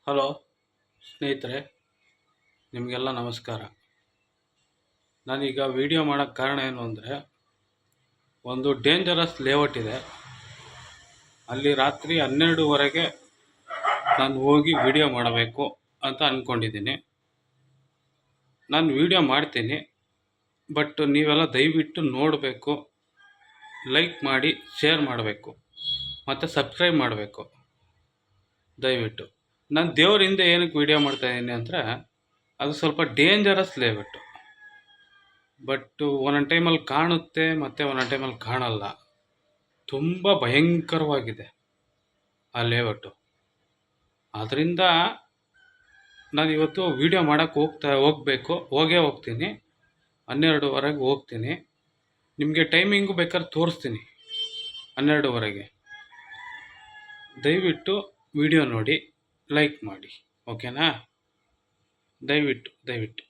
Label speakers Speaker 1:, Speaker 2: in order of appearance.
Speaker 1: Hello ಸ್ನೇಹಿತರೆ, ನಿಮಗೆಲ್ಲ ನಮಸ್ಕಾರ. ನಾನೀಗ ವಿಡಿಯೋ ಮಾಡೋಕ್ಕೆ ಕಾರಣ ಏನು ಅಂದರೆ, ಒಂದು ಡೇಂಜರಸ್ ಲೇಔಟ್ ಇದೆ. ಅಲ್ಲಿ ರಾತ್ರಿ 12:30ಗೆ ನಾನು ಹೋಗಿ ವಿಡಿಯೋ ಮಾಡಬೇಕು ಅಂತ ಅಂದ್ಕೊಂಡಿದ್ದೀನಿ. ನಾನು ವಿಡಿಯೋ ಮಾಡ್ತೀನಿ, ಬಟ್ ನೀವೆಲ್ಲ ದಯವಿಟ್ಟು ನೋಡಬೇಕು, ಲೈಕ್ ಮಾಡಿ, ಶೇರ್ ಮಾಡಬೇಕು ಮತ್ತು ಸಬ್ಸ್ಕ್ರೈಬ್ ಮಾಡಬೇಕು ದಯವಿಟ್ಟು. ನಾನು ದೇವ್ರ ಹಿಂದೆ ಏನಕ್ಕೆ ವಿಡಿಯೋ ಮಾಡ್ತಾಯಿದ್ದೀನಿ ಅಂದರೆ, ಅದು ಸ್ವಲ್ಪ ಡೇಂಜರಸ್ ಲೇಔಟು. ಬಟ್ ಒಂದೊಂದು ಟೈಮಲ್ಲಿ ಕಾಣುತ್ತೆ ಮತ್ತು ಒಂದೊಂದು ಟೈಮಲ್ಲಿ ಕಾಣಲ್ಲ. ತುಂಬ ಭಯಂಕರವಾಗಿದೆ ಆ ಲೇಔಟು. ಆದ್ದರಿಂದ ನಾನು ಇವತ್ತು ವಿಡಿಯೋ ಮಾಡೋಕ್ಕೆ ಹೋಗೇ ಹೋಗ್ತೀನಿ. 12:30ಗೆ ಹೋಗ್ತೀನಿ. ನಿಮಗೆ ಟೈಮಿಂಗು ಬೇಕಾದ್ರೆ ತೋರಿಸ್ತೀನಿ. 12:30ಗೆ ದಯವಿಟ್ಟು ವಿಡಿಯೋ ನೋಡಿ, ಲೈಕ್ ಮಾಡಿ, ಓಕೆನಾ? ದಯವಿಟ್ಟು